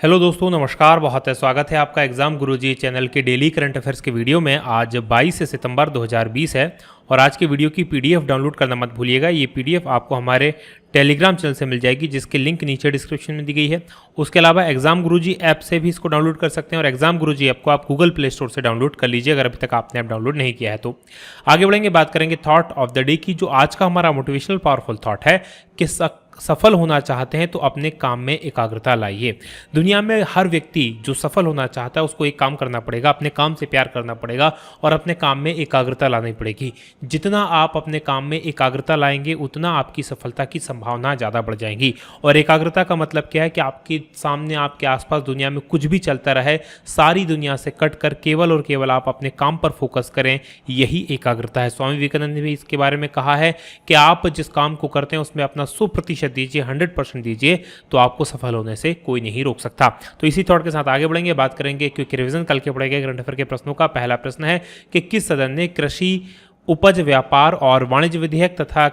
Hello दोस्तों, नमस्कार। बहुत है स्वागत है आपका एग्जाम गुरुजी चैनल के डेली करंट अफेयर्स के वीडियो में। आज 22 सितंबर 2020 है और आज की वीडियो की पीडीएफ डाउनलोड करना मत भूलिएगा। ये पीडीएफ आपको हमारे टेलीग्राम चैनल से मिल जाएगी, जिसकी लिंक नीचे डिस्क्रिप्शन में दी गई है। उसके अलावा एग्जाम गुरुजी ऐप से भी इसको डाउनलोड कर सकते हैं और एग्जाम गुरुजी ऐप को आप गूगल प्ले स्टोर से डाउनलोड कर लीजिए अगर अभी तक आपने ऐप डाउनलोड नहीं किया है तो। आगे बढ़ेंगे, बात करेंगे थॉट ऑफ द डे की। जो आज का हमारा मोटिवेशनल पावरफुल थॉट है कि सफल होना चाहते हैं तो अपने काम में एकाग्रता लाइए। दुनिया में हर व्यक्ति जो सफल होना चाहता है उसको एक काम करना पड़ेगा, अपने काम से प्यार करना पड़ेगा और अपने काम में एकाग्रता लानी पड़ेगी। जितना आप अपने काम में एकाग्रता लाएंगे उतना आपकी सफलता की संभावना ज़्यादा बढ़ जाएंगी। और एकाग्रता का मतलब क्या है कि आपके सामने, आपके आसपास दुनिया में कुछ भी चलता रहे, सारी दुनिया से कट कर केवल और केवल आप अपने काम पर फोकस करें, यही एकाग्रता है। स्वामी विवेकानंद ने भी इसके बारे में कहा है कि आप जिस काम को करते हैं उसमें अपना 100% दीजिए, 100% दीजिए, तो आपको सफल होने से कोई नहीं रोक सकता। तो इसी थॉट के साथ आगे बढ़ेंगे, बात करेंगे क्योंकि रिवीजन कल के पड़ेगा करंट अफेयर के प्रश्नों का। पहला प्रश्न है कि किस सदन ने कृषि उपज व्यापार और वाणिज्य विधेयक तथा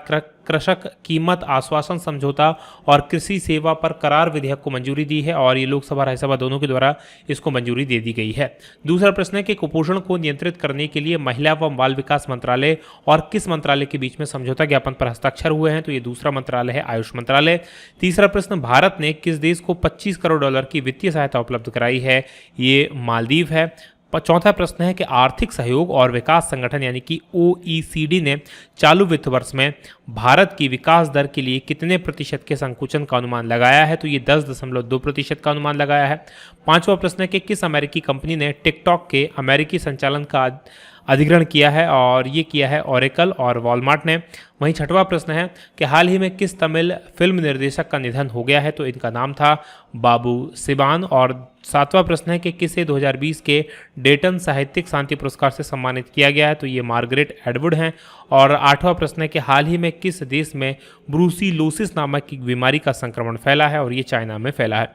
कृषक कीमत आश्वासन समझौता और कृषि सेवा पर करार विधेयक को मंजूरी दी है। और ये लोकसभा राज्यसभा दोनों के द्वारा इसको मंजूरी दे दी गई है। दूसरा प्रश्न है कि कुपोषण को नियंत्रित करने के लिए महिला व बाल विकास मंत्रालय और किस मंत्रालय के बीच में समझौता ज्ञापन पर हस्ताक्षर हुए हैं, तो ये दूसरा मंत्रालय है, आयुष मंत्रालय। तीसरा प्रश्न, भारत ने किस देश को 25 करोड़ डॉलर की वित्तीय सहायता उपलब्ध कराई है, ये मालदीव है। चौथा प्रश्न है कि आर्थिक सहयोग और विकास संगठन यानी कि OECD ने चालू वित्त वर्ष में भारत की विकास दर के लिए कितने प्रतिशत के संकुचन का अनुमान लगाया है, तो ये 10.2% का अनुमान लगाया है। पांचवा प्रश्न है कि किस अमेरिकी कंपनी ने टिकटॉक के अमेरिकी संचालन का अधिग्रहण किया है, और ये किया है ओरेकल और वॉलमार्ट ने। वहीं छठवां प्रश्न है कि हाल ही में किस तमिल फिल्म निर्देशक का निधन हो गया है, तो इनका नाम था बाबू सिबान। और सातवां प्रश्न है कि किसे 2020 के डेटन साहित्यिक शांति पुरस्कार से सम्मानित किया गया है, तो ये मार्गरेट एडवुड हैं। और आठवां प्रश्न है कि हाल ही में किस देश में ब्रूसीलोसिस नामक की बीमारी का संक्रमण फैला है, और ये चाइना में फैला है।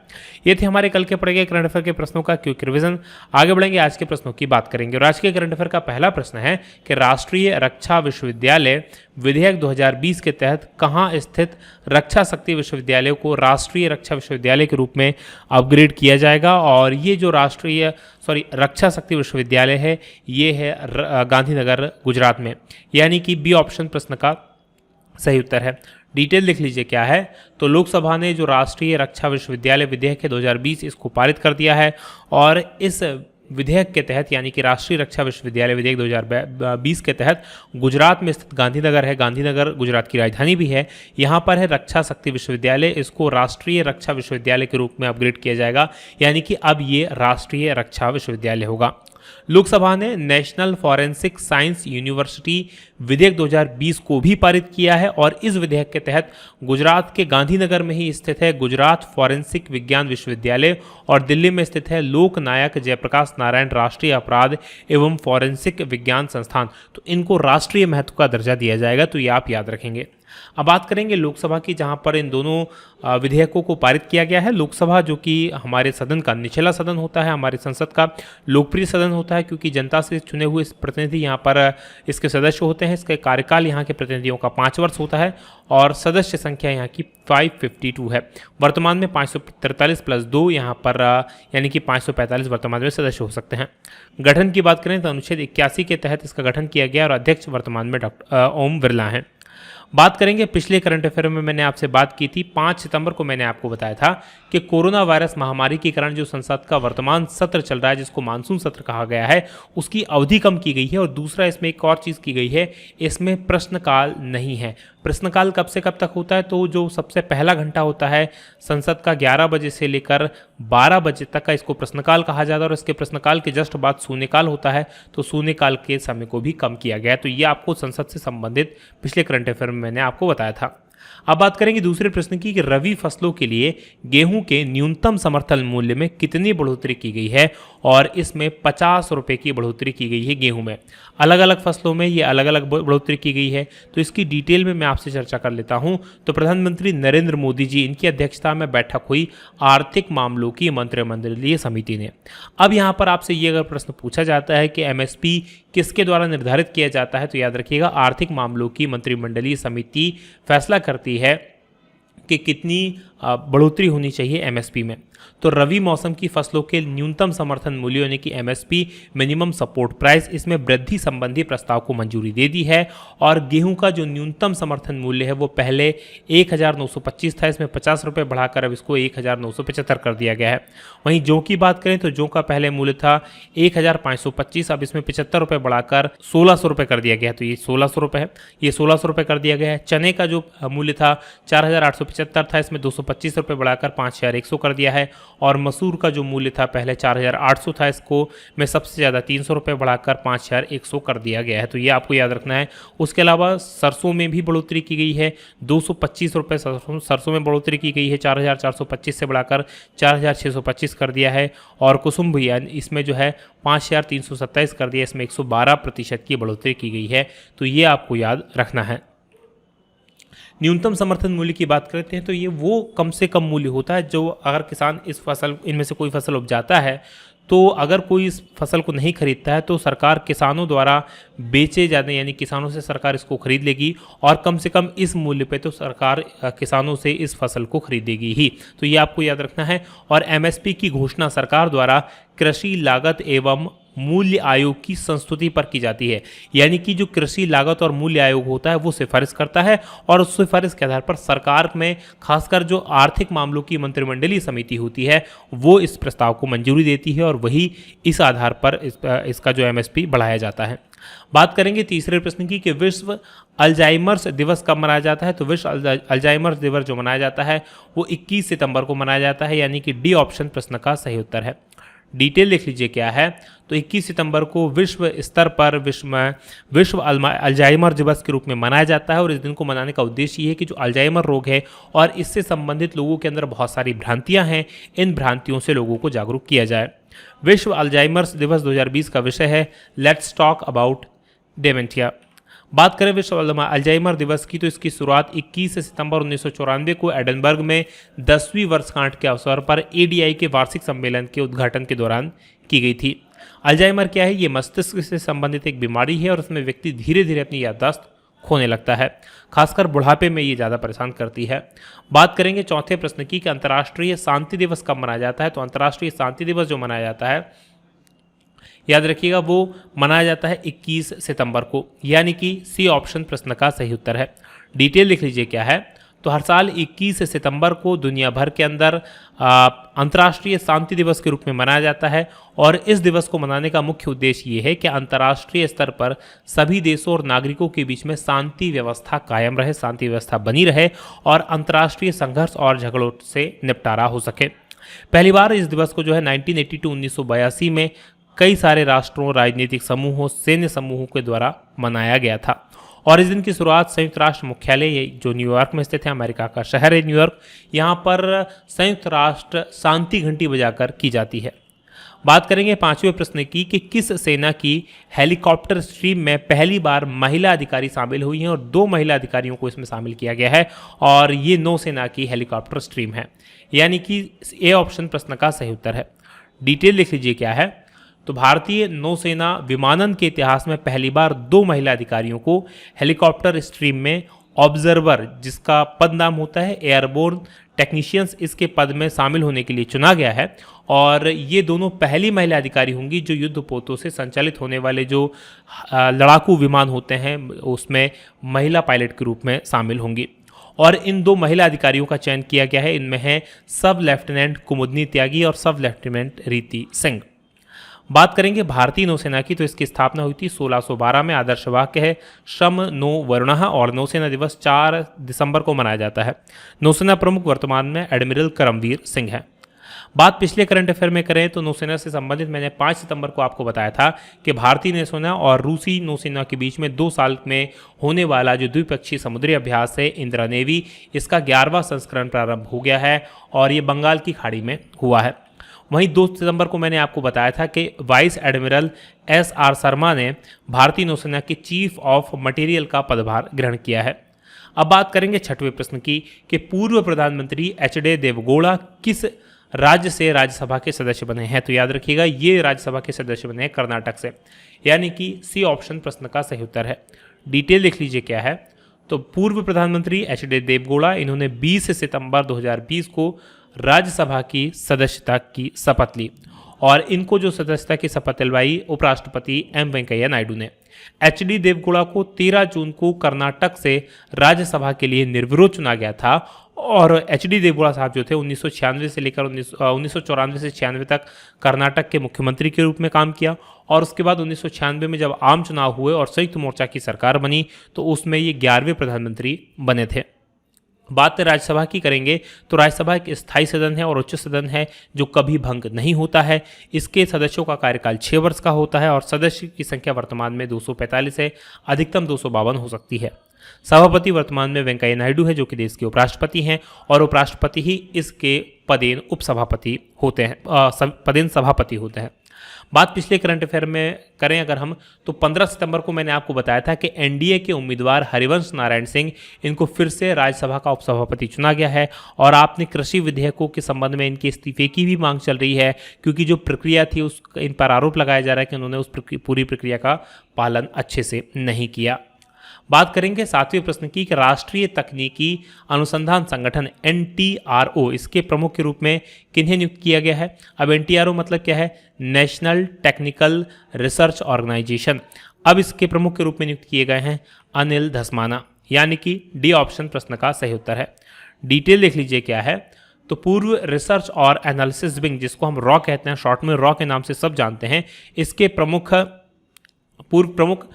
ये थे हमारे कल के पड़े गए करंट अफेयर के प्रश्नों का क्विक रिवीजन। आगे बढ़ेंगे, आज के प्रश्नों की बात करेंगे। और आज के करंट अफेयर का पहला प्रश्न है कि राष्ट्रीय रक्षा विश्वविद्यालय विधेयक 2020 के तहत कहाँ स्थित रक्षा शक्ति विश्वविद्यालय को राष्ट्रीय रक्षा विश्वविद्यालय के रूप में अपग्रेड किया जाएगा। और ये जो रक्षा शक्ति विश्वविद्यालय है, ये है गांधीनगर, गुजरात में, यानी कि बी ऑप्शन प्रश्न का सही उत्तर है। डिटेल देख लीजिए क्या है। तो लोकसभा ने जो राष्ट्रीय रक्षा विश्वविद्यालय विधेयक है 2020 इसको पारित कर दिया है। और इस विधेयक के तहत यानी कि राष्ट्रीय रक्षा विश्वविद्यालय विधेयक 2020 के तहत गुजरात में स्थित गांधीनगर है, गांधीनगर गुजरात की राजधानी भी है, यहाँ पर है रक्षा शक्ति विश्वविद्यालय। इसको राष्ट्रीय रक्षा विश्वविद्यालय के रूप में अपग्रेड किया जाएगा, यानी कि अब ये राष्ट्रीय रक्षा विश्वविद्यालय होगा। लोकसभा ने नेशनल फॉरेंसिक साइंस यूनिवर्सिटी विधेयक 2020 को भी पारित किया है। और इस विधेयक के तहत गुजरात के गांधीनगर में ही स्थित है गुजरात फॉरेंसिक विज्ञान विश्वविद्यालय और दिल्ली में स्थित है लोकनायक जयप्रकाश नारायण राष्ट्रीय अपराध एवं फॉरेंसिक विज्ञान संस्थान। तो इनको राष्ट्रीय महत्व का दर्जा दिया जाएगा, तो ये आप याद रखेंगे। अब बात करेंगे लोकसभा की, जहां पर इन दोनों विधेयकों को पारित किया गया है। लोकसभा जो कि हमारे सदन का निचला सदन होता है, हमारे संसद का लोकप्रिय सदन होता है, क्योंकि जनता से चुने हुए प्रतिनिधि यहाँ पर इसके सदस्य होते हैं। इसका कार्यकाल यहाँ के प्रतिनिधियों का 5 वर्ष होता है और सदस्य संख्या यहाँ की 552 है। वर्तमान में 543 + 2 यहाँ पर यानी कि 545 वर्तमान में सदस्य हो सकते हैं। गठन की बात करें तो अनुच्छेद 81 के तहत इसका गठन किया गया और अध्यक्ष वर्तमान में डॉक्टर ओम बिरला हैं। बात करेंगे पिछले करंट अफेयर में मैंने आपसे बात की थी, 5 सितंबर को मैंने आपको बताया था कि कोरोना वायरस महामारी के कारण जो संसद का वर्तमान सत्र चल रहा है, जिसको मानसून सत्र कहा गया है, उसकी अवधि कम की गई है। और दूसरा, इसमें एक और चीज़ की गई है, इसमें प्रश्नकाल नहीं है। प्रश्नकाल कब से कब तक होता है, तो जो सबसे पहला घंटा होता है संसद का 11 बजे से लेकर 12 बजे तक का, इसको प्रश्नकाल कहा जाता है। और इसके प्रश्नकाल के जस्ट बाद शून्यकाल होता है, तो शून्यकाल के समय को भी कम किया गया है। तो ये आपको संसद से संबंधित पिछले करंट अफेयर में मैंने आपको बताया था। अब बात करेंगे दूसरे प्रश्न की कि रबी फसलों के लिए गेहूं के न्यूनतम समर्थन मूल्य में कितनी बढ़ोतरी की गई है, और इसमें 50 रुपये की बढ़ोतरी की गई है गेहूं में। अलग अलग फसलों में ये अलग अलग बढ़ोतरी की गई है, तो इसकी डिटेल में मैं आपसे चर्चा कर लेता हूं। तो प्रधानमंत्री नरेंद्र मोदी जी, इनकी अध्यक्षता में बैठक हुई आर्थिक मामलों की मंत्रिमंडलीय समिति ने। अब यहाँ पर आपसे ये अगर प्रश्न पूछा जाता है कि MSP किसके द्वारा निर्धारित किया जाता है, तो याद रखिएगा आर्थिक मामलों की मंत्रिमंडलीय समिति फैसला करती है कि कितनी बढ़ोतरी होनी चाहिए एमएसपी में। तो रबी मौसम की फसलों के न्यूनतम समर्थन मूल्य यानी कि एमएसपी मिनिमम सपोर्ट प्राइस, इसमें वृद्धि संबंधी प्रस्ताव को मंजूरी दे दी है। और गेहूं का जो न्यूनतम समर्थन मूल्य है वो पहले 1925 था, इसमें 50 रुपये बढ़ाकर अब इसको 1975 कर दिया गया है। वहीं जौ की बात करें तो जौ का पहले मूल्य था 1525, अब इसमें 75 रुपये बढ़ाकर 1600 रुपये कर दिया गया है, तो ये 1600 रुपये है, ये 1600 रुपये कर दिया गया है। चने का जो मूल्य था 4875 था, इसमें 225 रुपये बढ़ाकर 5100 कर दिया है। और मसूर का जो मूल्य था पहले 4800 था, इसको में सबसे ज़्यादा 300 रुपये बढ़ाकर 5100 कर दिया गया है, तो ये आपको याद रखना है। उसके अलावा सरसों में भी बढ़ोतरी की गई है, 225 रुपये सरसों में बढ़ोतरी की गई है, 4425 से बढ़ाकर 4625 कर दिया है। और कुसुम यानी इसमें जो है 5327 कर दिया, इसमें 112% की बढ़ोतरी की गई है, तो ये आपको याद रखना है। न्यूनतम समर्थन मूल्य की बात करते हैं तो ये वो कम से कम मूल्य होता है जो अगर किसान इनमें से कोई फसल उपजाता है, तो अगर कोई इस फसल को नहीं खरीदता है तो सरकार किसानों द्वारा बेचे जाने यानी किसानों से सरकार इसको खरीद लेगी, और कम से कम इस मूल्य पे तो सरकार किसानों से इस फसल को खरीदेगी ही, तो ये आपको याद रखना है। और एमएसपी की घोषणा सरकार द्वारा कृषि लागत एवं मूल्य आयोग की संस्तुति पर की जाती है, यानी कि जो कृषि लागत और मूल्य आयोग होता है वो सिफारिश करता है, और उस सिफारिश के आधार पर सरकार में खासकर जो आर्थिक मामलों की मंत्रिमंडलीय समिति होती है वो इस प्रस्ताव को मंजूरी देती है, और वही इस आधार पर इसका जो एमएसपी बढ़ाया जाता है। बात करेंगे तीसरे प्रश्न की कि विश्व अल्जाइमर्स दिवस कब मनाया जाता है। तो विश्व अल्जाइमर्स दिवस जो मनाया जाता है वो 21 सितंबर को मनाया जाता है, यानी कि डी ऑप्शन प्रश्न का सही उत्तर है। डिटेल लिख लीजिए क्या है। तो 21 सितंबर को विश्व स्तर पर विश्व अल्जाइमर दिवस के रूप में मनाया जाता है, और इस दिन को मनाने का उद्देश्य ये है कि जो अल्जाइमर रोग है और इससे संबंधित लोगों के अंदर बहुत सारी भ्रांतियां हैं, इन भ्रांतियों से लोगों को जागरूक किया जाए। विश्व अल्जाइमर्स दिवस 2020 का विषय है लेट्स टॉक अबाउट डेमेंशिया। बात करें विश्व अल्जाइमर दिवस की तो इसकी शुरुआत 21 सितंबर 1994 को एडनबर्ग में 10वीं वर्षगांठ के अवसर पर एडीआई के वार्षिक सम्मेलन के उद्घाटन के दौरान की गई थी। अल्जाइमर क्या है? ये मस्तिष्क से संबंधित एक बीमारी है और उसमें व्यक्ति धीरे धीरे अपनी याददाश्त खोने लगता है, खासकर बुढ़ापे में ये ज़्यादा परेशान करती है। बात करेंगे चौथे प्रश्न की कि अंतर्राष्ट्रीय शांति दिवस कब मनाया जाता है। तो अंतर्राष्ट्रीय शांति दिवस जो मनाया जाता है, याद रखिएगा, वो मनाया जाता है 21 सितंबर को, यानी कि सी ऑप्शन प्रश्न का सही उत्तर है। डिटेल लिख लीजिए क्या है। तो हर साल 21 सितंबर को दुनिया भर के अंदर अंतर्राष्ट्रीय शांति दिवस के रूप में मनाया जाता है, और इस दिवस को मनाने का मुख्य उद्देश्य ये है कि अंतर्राष्ट्रीय स्तर पर सभी देशों और नागरिकों के बीच में शांति व्यवस्था कायम रहे, शांति व्यवस्था बनी रहे, और अंतर्राष्ट्रीय संघर्ष और झगड़ों से निपटारा हो सके। पहली बार इस दिवस को जो है 1982 में कई सारे राष्ट्रों, राजनीतिक समूहों, सैन्य समूहों के द्वारा मनाया गया था, और इस दिन की शुरुआत संयुक्त राष्ट्र मुख्यालय जो न्यूयॉर्क में स्थित है, अमेरिका का शहर है न्यूयॉर्क, यहाँ पर संयुक्त राष्ट्र शांति घंटी बजाकर की जाती है। बात करेंगे पांचवें प्रश्न की कि किस सेना की हेलीकॉप्टर स्ट्रीम में पहली बार महिला अधिकारी शामिल हुई हैं, और 2 महिला अधिकारियों को इसमें शामिल किया गया है, और ये नौसेना की हेलीकॉप्टर स्ट्रीम है, यानी कि ए ऑप्शन प्रश्न का सही उत्तर है। डिटेल लिख लीजिए क्या है। तो भारतीय नौसेना विमानन के इतिहास में पहली बार 2 महिला अधिकारियों को हेलीकॉप्टर स्ट्रीम में ऑब्जर्वर, जिसका पद नाम होता है एयरबोर्न टेक्नीशियंस, इसके पद में शामिल होने के लिए चुना गया है, और ये दोनों पहली महिला अधिकारी होंगी जो युद्धपोतों से संचालित होने वाले जो लड़ाकू विमान होते हैं उसमें महिला पायलट के रूप में शामिल होंगी। और इन 2 महिला अधिकारियों का चयन किया गया है, इनमें है सब लेफ्टिनेंट कुमुदनी त्यागी और सब लेफ्टिनेंट रीति सिंह। बात करेंगे भारतीय नौसेना की, तो इसकी स्थापना हुई थी 1612 में। आदर्श वाक्य है शम नो वरुणः, और नौसेना दिवस 4 दिसंबर को मनाया जाता है। नौसेना प्रमुख वर्तमान में एडमिरल करमवीर सिंह है। बात पिछले करंट अफेयर में करें तो नौसेना से संबंधित मैंने 5 सितंबर को आपको बताया था कि भारतीय नौसेना और रूसी नौसेना के बीच में 2 साल में होने वाला जो द्विपक्षीय समुद्री अभ्यास है इंदिरा नेवी, इसका 11वां संस्करण प्रारंभ हो गया है, और ये बंगाल की खाड़ी में हुआ है। वहीं 2 सितंबर को मैंने आपको बताया था कि वाइस एडमिरल SR शर्मा ने भारतीय नौसेना के चीफ ऑफ मटेरियल का पदभार ग्रहण किया है। अब बात करेंगे 6वें प्रश्न की कि पूर्व प्रधानमंत्री HD देवगौड़ा किस राज्य से राज्यसभा के सदस्य बने हैं। तो याद रखिएगा, ये राज्यसभा के सदस्य बने हैं कर्नाटक से, यानी कि सी ऑप्शन प्रश्न का सही उत्तर है। डिटेल लिख लीजिए क्या है। तो पूर्व प्रधानमंत्री एच.डी. देवगौड़ा, इन्होंने 20 सितंबर 2020 को राज्यसभा की सदस्यता की शपथ ली और इनको जो सदस्यता की शपथ दिलवाई उपराष्ट्रपति एम वेंकैया नायडू ने। एच.डी. देवगौड़ा को 13 जून को कर्नाटक से राज्यसभा के लिए निर्विरोध चुना गया था और एच.डी. देवगौड़ा साहब जो थे 1996 से लेकर 1994 से 96 तक कर्नाटक के मुख्यमंत्री के रूप में काम किया और उसके बाद 1996 में जब आम चुनाव हुए और संयुक्त मोर्चा की सरकार बनी तो उसमें ये 11वें प्रधानमंत्री बने थे। बात राज्यसभा की करेंगे तो राज्यसभा एक स्थायी सदन है और उच्च सदन है जो कभी भंग नहीं होता है। इसके सदस्यों का कार्यकाल 6 वर्ष का होता है और सदस्य की संख्या वर्तमान में 245 है, अधिकतम 252 हो सकती है। सभापति वर्तमान में वेंकैया नायडू है जो कि देश के उपराष्ट्रपति हैं और उपराष्ट्रपति ही इसके पदेन उपसभापति होते हैं, पदेन सभापति होते हैं। बात पिछले करंट अफेयर में करें अगर हम तो 15 सितंबर को मैंने आपको बताया था कि एनडीए के उम्मीदवार हरिवंश नारायण सिंह, इनको फिर से राज्यसभा का उपसभापति चुना गया है और आपने कृषि विधेयकों के संबंध में इनके इस्तीफे की भी मांग चल रही है क्योंकि जो प्रक्रिया थी उस इन पर आरोप लगाया जा रहा है कि उन्होंने उस पूरी प्रक्रिया का पालन अच्छे से नहीं किया। बात करेंगे 7वें प्रश्न की कि राष्ट्रीय तकनीकी अनुसंधान संगठन NTRO, इसके प्रमुख के रूप में किन्हें नियुक्त किया गया है। अब NTRO मतलब क्या है, नेशनल टेक्निकल रिसर्च ऑर्गेनाइजेशन। अब इसके प्रमुख के रूप में नियुक्त किए गए हैं अनिल धस्माना, यानी कि डी ऑप्शन प्रश्न का सही उत्तर है। डिटेल देख लीजिए क्या है। तो पूर्व रिसर्च और एनालिसिस विंग, जिसको हम रॉ कहते हैं, शॉर्ट में रॉ के नाम से सब जानते हैं, इसके पूर्व प्रमुख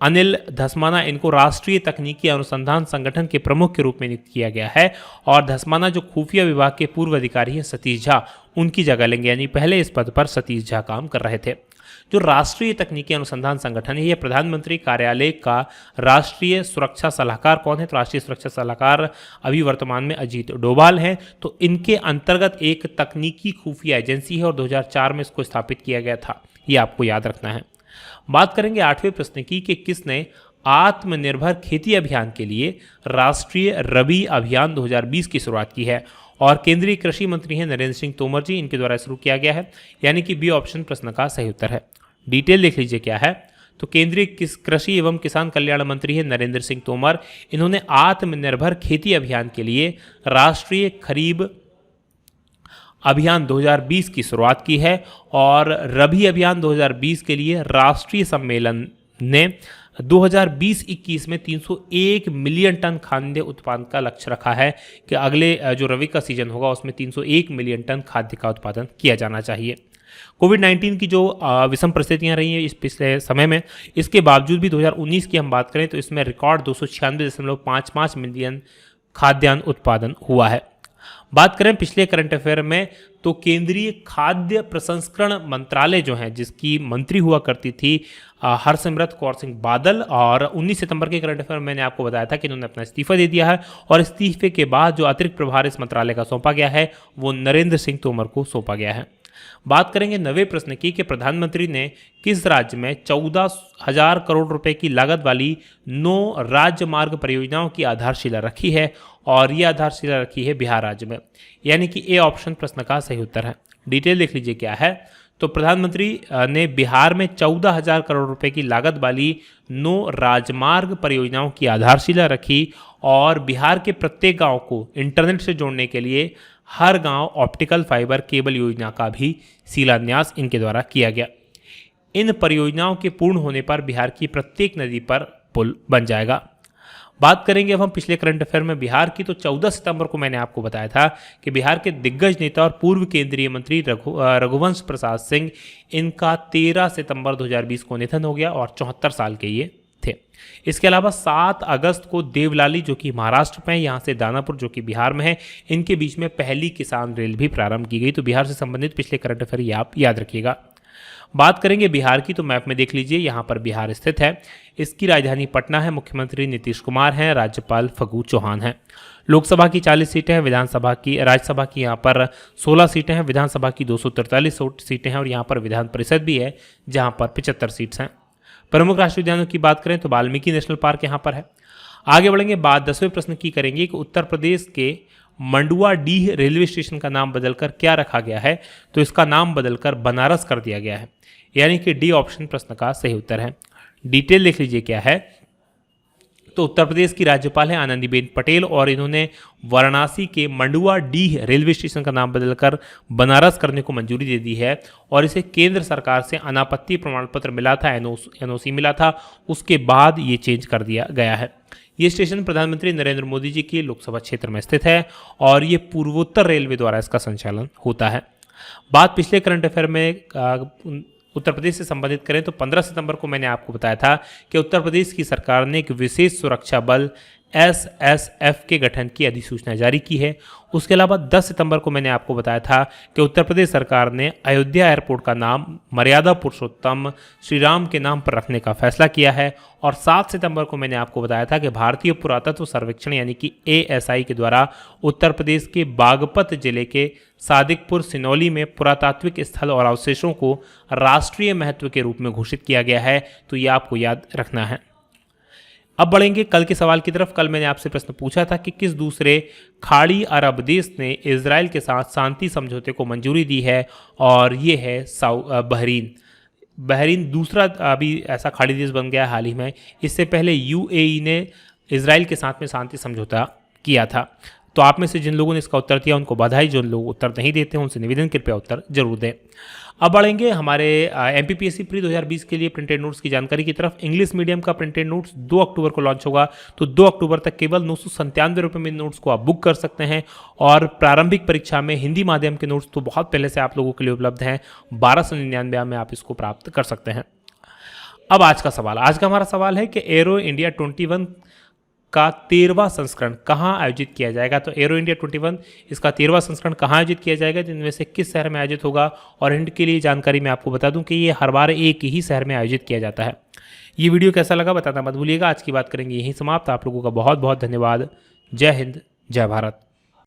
अनिल धस्माना, इनको राष्ट्रीय तकनीकी अनुसंधान संगठन के प्रमुख के रूप में नियुक्त किया गया है और धस्माना जो खुफिया विभाग के पूर्व अधिकारी हैं सतीश झा, उनकी जगह लेंगे, यानी पहले इस पद पर सतीश झा काम कर रहे थे। जो राष्ट्रीय तकनीकी अनुसंधान संगठन है, यह प्रधानमंत्री कार्यालय का राष्ट्रीय सुरक्षा सलाहकार कौन है, तो राष्ट्रीय सुरक्षा सलाहकार अभी वर्तमान में अजीत डोभाल हैं। तो इनके अंतर्गत एक तकनीकी खुफिया एजेंसी है और 2004 में इसको स्थापित किया गया था, ये आपको याद रखना है। बात करेंगे 8वें प्रश्न की कि किसने आत्मनिर्भर खेती अभियान के लिए राष्ट्रीय रबी अभियान 2020 की शुरुआत की है और केंद्रीय कृषि मंत्री हैं नरेंद्र सिंह तोमर जी, इनके द्वारा शुरू किया गया है, यानी कि बी ऑप्शन प्रश्न का सही उत्तर है। डिटेल देख लीजिए क्या है। तो केंद्रीय कृषि एवं किसान कल्याण मंत्री हैं नरेंद्र सिंह तोमर, इन्होंने आत्मनिर्भर खेती अभियान के लिए राष्ट्रीय खरीफ अभियान 2020 की शुरुआत की है और रबी अभियान 2020 के लिए राष्ट्रीय सम्मेलन ने 2020-21 में 301 मिलियन टन खाद्य उत्पादन का लक्ष्य रखा है कि अगले जो रबी का सीजन होगा उसमें 301 मिलियन टन खाद्य का उत्पादन किया जाना चाहिए। कोविड-19 की जो विषम परिस्थितियां रही हैं इस पिछले समय में, इसके बावजूद भी 2019 की हम बात करें तो इसमें रिकॉर्ड 296.55 मिलियन खाद्यान्न उत्पादन हुआ है। बात करें पिछले करंट अफेयर में तो केंद्रीय खाद्य प्रसंस्करण मंत्रालय जो है, जिसकी मंत्री हुआ करती थी हरसिमरत कौर सिंह बादल, और 19 सितंबर के करंट अफेयर में मैंने आपको बताया था कि इन्होंने अपना इस्तीफा दे दिया है और इस्तीफे के बाद जो अतिरिक्त प्रभार इस मंत्रालय का सौंपा गया है वो नरेंद्र सिंह तोमर को सौंपा गया है। बात करेंगे 9वें प्रश्न की कि प्रधानमंत्री ने किस राज्य में 14,000 करोड़ रुपए की लागत वाली 9 राज्य मार्ग परियोजनाओं की आधारशिला रखी है और यह आधारशिला रखी है बिहार राज्य में, यानी कि ए ऑप्शन प्रश्न का सही उत्तर है। डिटेल देख लीजिए क्या है। तो प्रधानमंत्री ने बिहार में 14,000 करोड़ रुपए की लागत वाली 9 राजमार्ग परियोजनाओं की आधारशिला रखी और बिहार के प्रत्येक गांव को इंटरनेट से जोड़ने के लिए हर गांव ऑप्टिकल फाइबर केबल योजना का भी शिलान्यास इनके द्वारा किया गया। इन परियोजनाओं के पूर्ण होने पर बिहार की प्रत्येक नदी पर पुल बन जाएगा। बात करेंगे अब हम पिछले करंट अफेयर में बिहार की, तो 14 सितंबर को मैंने आपको बताया था कि बिहार के दिग्गज नेता और पूर्व केंद्रीय मंत्री रघुवंश प्रसाद सिंह, इनका 13 सितंबर 2020 को निधन हो गया और 74 साल के ये थे। इसके अलावा 7 अगस्त को देवलाली जो कि महाराष्ट्र में है, यहाँ से दानापुर जो कि बिहार में है, इनके बीच में पहली किसान रेल भी प्रारंभ की गई। तो बिहार से संबंधित पिछले करंट अफेयर ये आप याद रखिएगा। बात करेंगे बिहार की, तो मैप में देख लीजिए यहाँ पर बिहार स्थित है। इसकी राजधानी पटना है, मुख्यमंत्री नीतीश कुमार हैं, राज्यपाल फागू चौहान हैं। लोकसभा की 40 सीटें हैं, राज्यसभा की यहाँ पर 16 सीटें हैं, विधानसभा की 243 सीटें हैं और यहाँ पर विधान परिषद भी है जहाँ पर 75 सीट्स हैं। प्रमुख राष्ट्रीय उद्यानों की बात करें तो वाल्मीकि नेशनल पार्क यहाँ पर है। आगे बढ़ेंगे, बाद 10वें प्रश्न की करेंगे कि उत्तर प्रदेश के मंडुआडीह रेलवे स्टेशन का नाम बदलकर क्या रखा गया है, तो इसका नाम बदलकर बनारस कर दिया गया है, यानी कि डी ऑप्शन प्रश्न का सही उत्तर है। डिटेल देख लीजिए क्या है। तो तो उत्तर प्रदेश की राज्यपाल हैं आनंदीबेन पटेल और इन्होंने वाराणसी के मंडुआडीह रेलवे स्टेशन का नाम बदलकर बनारस करने को मंजूरी दे दी है और इसे केंद्र सरकार से अनापत्ति प्रमाण पत्र मिला था, एनओसी मिला था, उसके बाद ये चेंज कर दिया गया है। ये स्टेशन प्रधानमंत्री नरेंद्र मोदी जी के लोकसभा क्षेत्र में स्थित है और ये पूर्वोत्तर रेलवे द्वारा इसका संचालन होता है। बात पिछले करंट अफेयर में उत्तर प्रदेश से संबंधित करें तो 15 सितंबर को मैंने आपको बताया था कि उत्तर प्रदेश की सरकार ने एक विशेष सुरक्षा बल SSF के गठन की अधिसूचना जारी की है। उसके अलावा 10 सितंबर को मैंने आपको बताया था कि उत्तर प्रदेश सरकार ने अयोध्या एयरपोर्ट का नाम मर्यादा पुरुषोत्तम श्री राम के नाम पर रखने का फैसला किया है और 7 सितंबर को मैंने आपको बताया था कि भारतीय पुरातत्व सर्वेक्षण यानी कि ASI के द्वारा उत्तर प्रदेश के बागपत जिले के सादिकपुर सिनौली में पुरातात्विक स्थल और अवशेषों को राष्ट्रीय महत्व के रूप में घोषित किया गया है। तो ये आपको याद रखना है। अब बढ़ेंगे कल के सवाल की तरफ। कल मैंने आपसे प्रश्न पूछा था कि किस दूसरे खाड़ी अरब देश ने इजराइल के साथ शांति समझौते को मंजूरी दी है, और ये है बहरीन। बहरीन दूसरा अभी ऐसा खाड़ी देश बन गया हाल ही में। इससे पहले UAE ने इजराइल के साथ में शांति समझौता किया था। तो आप में से जिन लोगों ने इसका उत्तर दिया उनको बधाई, जो लोग उत्तर नहीं देते हैं उनसे निवेदन कृपया उत्तर जरूर दें। अब बढ़ेंगे हमारे MPPSC प्री 2020 के लिए प्रिंटेड नोट्स की जानकारी की तरफ। इंग्लिश मीडियम का प्रिंटेड नोट्स 2 अक्टूबर को लॉन्च होगा, तो 2 अक्टूबर तक केवल 997 रुपये में नोट्स को आप बुक कर सकते हैं। और प्रारंभिक परीक्षा में हिंदी माध्यम के नोट्स तो बहुत पहले से आप लोगों के लिए उपलब्ध हैं, 1299 में आप इसको प्राप्त कर सकते हैं। अब आज का सवाल, आज का हमारा सवाल है कि एरो इंडिया 21 का 13वां संस्करण कहाँ आयोजित किया जाएगा। तो एरो इंडिया 21 इसका 13वां संस्करण कहाँ आयोजित किया जाएगा, जिनमें से किस शहर में आयोजित होगा। और हिंट के लिए जानकारी मैं आपको बता दूं कि ये हर बार एक ही शहर में आयोजित किया जाता है। ये वीडियो कैसा लगा बताना मत भूलिएगा। आज की बात करेंगे यहीं समाप्त। आप लोगों का बहुत बहुत धन्यवाद। जय हिंद, जय भारत।